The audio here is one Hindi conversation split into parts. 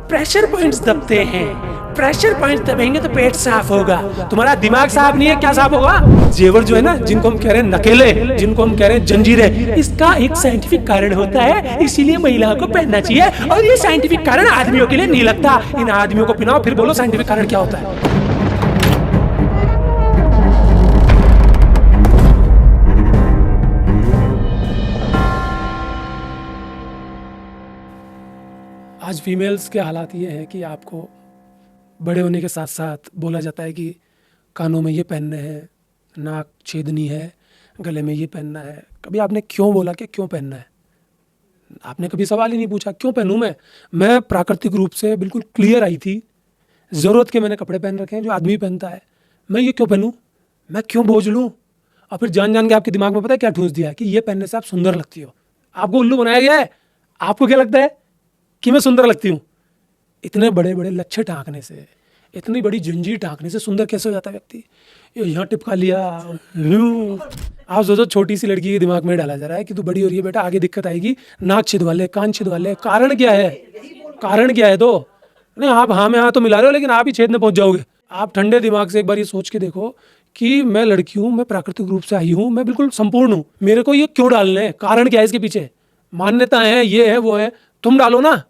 प्रेशर पॉइंट्स दबते हैं। प्रेशर पॉइंट्स दबेंगे तो पेट साफ होगा। तुम्हारा दिमाग साफ नहीं है, क्या साफ होगा? जेवर जो है ना, जिनको हम कह रहे हैं नकेले, जिनको हम कह रहे हैं जंजीरें, इसका एक साइंटिफिक कारण होता है, इसीलिए महिलाओं को पहनना चाहिए। और ये साइंटिफिक कारण आदमियों के लिए नहीं लगता। इन आदमियों को पिनाओ, फिर बोलो साइंटिफिक कारण क्या होता है। आज फीमेल्स के हालात ये हैं कि आपको बड़े होने के साथ साथ बोला जाता है कि कानों में ये पहनने हैं, नाक छेदनी है, गले में ये पहनना है। कभी आपने क्यों बोला कि क्यों पहनना है? आपने कभी सवाल ही नहीं पूछा क्यों पहनूं मैं प्राकृतिक रूप से बिल्कुल क्लियर आई थी। ज़रूरत के मैंने कपड़े पहन रखे हैं जो आदमी पहनता है। मैं ये क्यों पहनूं? मैं क्यों बोझ लूँ? और फिर जान जान के आपके दिमाग में पता है क्या ठूस दिया है कि ये पहनने से आप सुंदर लगती हो। आपको उल्लू बनाया गया है। आपको क्या लगता है कि मैं सुंदर लगती हूँ? इतने बड़े बड़े लच्छे टाँकने से, इतनी बड़ी जंजीर टाँकने से सुंदर कैसे हो जाता है व्यक्ति? यहाँ टिपका लिया, आप सोचो छोटी सी लड़की के दिमाग में डाला जा रहा है कि तू बड़ी हो रही है बेटा, आगे दिक्कत आएगी, नाक छिदवा ले, कान छिदवा ले। कारण क्या है? कारण क्या है? तो नहीं, आप हाँ में हाँ तो मिला रहे हो, लेकिन आप ही छेद में पहुंच जाओगे। आप ठंडे दिमाग से एक बार ये सोच के देखो कि मैं लड़की हूँ, मैं प्राकृतिक रूप से आई हूँ, मैं बिल्कुल संपूर्ण हूँ, मेरे को ये क्यों डालने हैं? कारण क्या है इसके पीछे? मान्यता है, ये है, वो है। तुम डालो ना,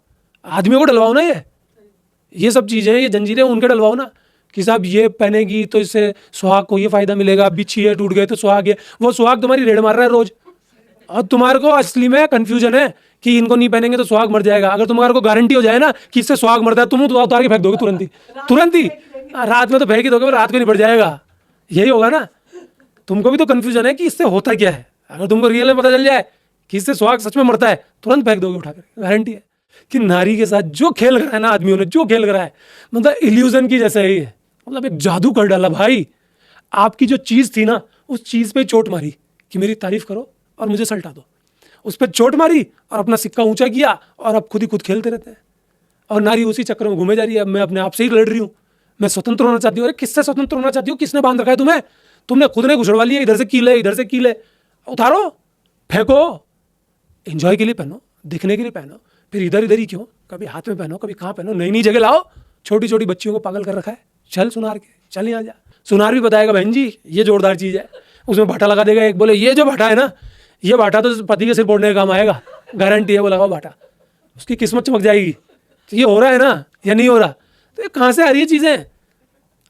आदमियों को डलवाओ ना। ये सब चीज़ें, ये जंजीरें उनके डलवाओ ना कि साहब ये पहनेगी तो इससे सुहाग को ये फायदा मिलेगा, बिच्छी है टूट गए तो सुहाग है। वो सुहाग तुम्हारी रेड मार रहा है रोज, और तुम्हारे को असली में कंफ्यूजन है कि इनको नहीं पहनेंगे तो सुहाग मर जाएगा। अगर तुम्हारे को गारंटी हो जाए ना कि इससे सुहाग मरता है, तुम तो उतार के फेंक दोगे तुरंत ही। रात में तो फेंक ही दोगे, रात को नहीं पड़ जाएगा। यही होगा ना। तुमको भी तो कंफ्यूजन है कि इससे होता क्या है। अगर तुमको रियल में पता चल जाए कि इससे सुहाग सच में मरता है, तुरंत फेंक दोगे उठाकर। गारंटी है कि नारी के साथ जो खेल करा है ना आदमियों ने, जो खेल करा है, मतलब इल्यूजन की जैसे ही है। मतलब एक जादू कर डाला भाई। आपकी जो चीज़ थी ना, उस चीज़ पे चोट मारी कि मेरी तारीफ करो और मुझे सल्टा दो। उस पर चोट मारी और अपना सिक्का ऊंचा किया, और अब खुद ही खुद खेलते रहते हैं। और नारी उसी चक्कर में घूमे जा रही है। अब मैं अपने आप से ही लड़ रही हूँ, मैं स्वतंत्र होना चाहती हूँ। अरे किससे स्वतंत्र होना चाहती हूँ? किसने बांध रखा है तुम्हें? तुमने खुद ने घुसड़वा लिया। इधर से कीले, इधर से कीले। उतारो, फेंको। एंजॉय के लिए पहनो, दिखने के लिए पहनो, फिर इधर इधर ही क्यों? कभी हाथ में पहनो, कभी कहाँ पहनो, नई नई जगह लाओ। छोटी छोटी बच्चियों को पागल कर रखा है। चल सुनार के, चल यहाँ जा। सुनार भी बताएगा बहन जी ये जोरदार चीज़ है। उसमें भाटा लगा देगा। एक बोले ये जो भाटा है ना, ये भाटा तो पति के सिर फोड़ने का काम आएगा, गारंटी है। वो लगाओ भाटा, उसकी किस्मत चमक जाएगी। तो ये हो रहा है ना या नहीं हो रहा? तो ये कहाँ से आ रही है चीज़ें?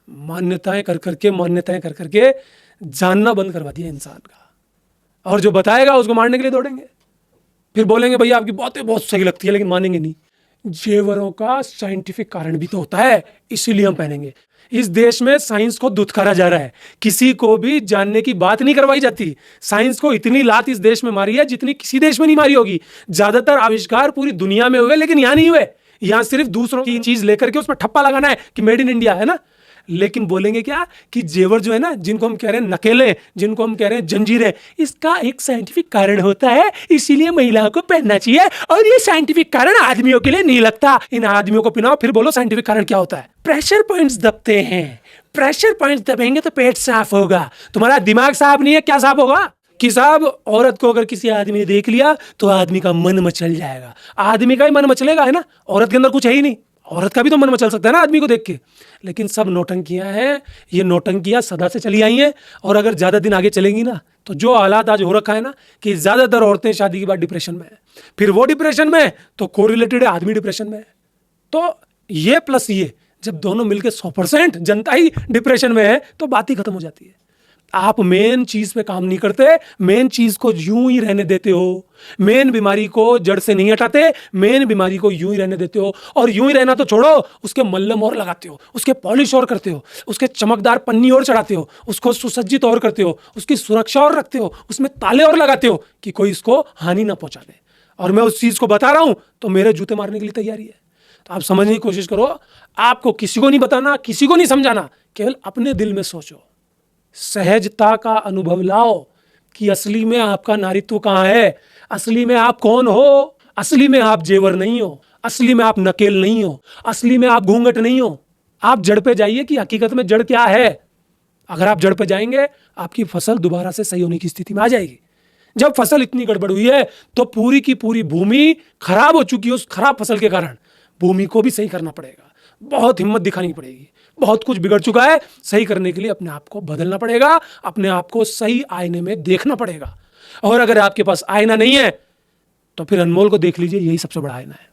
मान्यताएं कर करके जानना बंद करवा दिया इंसान का। और जो बताएगा उसको मारने के लिए दौड़ेंगे। फिर बोलेंगे भैया आपकी बातें बहुत सही लगती है, लेकिन मानेंगे नहीं। जेवरों का साइंटिफिक कारण भी तो होता है, इसीलिए हम पहनेंगे। इस देश में साइंस को दुत्कारा जा रहा है, किसी को भी जानने की बात नहीं करवाई जाती। साइंस को इतनी लात इस देश में मारी है जितनी किसी देश में नहीं मारी होगी। ज्यादातर आविष्कार पूरी दुनिया में हुए, लेकिन यहां नहीं हुए। यहां सिर्फ दूसरों की चीज लेकर के उसमें ठप्पा लगाना है कि मेड इन इंडिया है ना। लेकिन बोलेंगे क्या कि जेवर जो है ना, जिनको हम कह रहे हैं नकेले, जिनको हम कह रहे हैं जंजीरें, इसका एक साइंटिफिक कारण होता है, इसीलिए महिलाओं को पहनना चाहिए। और ये साइंटिफिक कारण आदमियों के लिए नहीं लगता। इन आदमियों को पिनाओ, फिर बोलो साइंटिफिक कारण क्या होता है। प्रेशर पॉइंट्स दबते हैं। प्रेशर पॉइंट्स दबेंगे तो पेट साफ होगा। तुम्हारा दिमाग साफ नहीं है, क्या साफ होगा? कि साहब औरत को अगर किसी आदमी ने देख लिया तो आदमी का मन मचल जाएगा। आदमी का ही मन मचलेगा, है ना। औरत के अंदर कुछ है ही नहीं। औरत का भी तो मन मचल सकता है ना आदमी को देख के। लेकिन सब नौटंकियां हैं। ये नौटंकियां सदा से चली आई हैं, और अगर ज़्यादा दिन आगे चलेंगी ना, तो जो हालात आज हो रखा है ना कि ज़्यादातर औरतें शादी के बाद डिप्रेशन में है, फिर वो डिप्रेशन में तो कोरिलेटेड है आदमी डिप्रेशन में है। तो ये प्लस ये जब दोनों मिलकर 100% जनता ही डिप्रेशन में है तो बात ही खत्म हो जाती है। आप मेन चीज पे काम नहीं करते, मेन चीज को यूं ही रहने देते हो। मेन बीमारी को जड़ से नहीं हटाते, मेन बीमारी को यूं ही रहने देते हो। और यूं ही रहना तो छोड़ो, उसके मल्लम और लगाते हो, उसके पॉलिश और करते हो, उसके चमकदार पन्नी और चढ़ाते हो, उसको सुसज्जित और करते हो, उसकी सुरक्षा और रखते हो, उसमें ताले और लगाते हो कि कोई इसको हानि ना पहुंचा दे। और मैं उस चीज को बता रहा हूं तो मेरे जूते मारने के लिए तैयारी है। तो आप समझने की कोशिश करो। आपको किसी को नहीं बताना, किसी को नहीं समझाना, केवल अपने दिल में सोचो, सहजता का अनुभव लाओ कि असली में आपका नारीत्व कहाँ है, असली में आप कौन हो। असली में आप जेवर नहीं हो, असली में आप नकेल नहीं हो, असली में आप घूंघट नहीं हो। आप जड़ पे जाइए कि हकीकत में जड़ क्या है। अगर आप जड़ पे जाएंगे, आपकी फसल दोबारा से सही होने की स्थिति में आ जाएगी। जब फसल इतनी गड़बड़ हुई है तो पूरी की पूरी भूमि खराब हो चुकी है उस खराब फसल के कारण। भूमि को भी सही करना पड़ेगा, बहुत हिम्मत दिखानी पड़ेगी। बहुत कुछ बिगड़ चुका है, सही करने के लिए अपने आप को बदलना पड़ेगा, अपने आप को सही आईने में देखना पड़ेगा। और अगर आपके पास आईना नहीं है तो फिर अनमोल को देख लीजिए, यही सबसे बड़ा आईना है।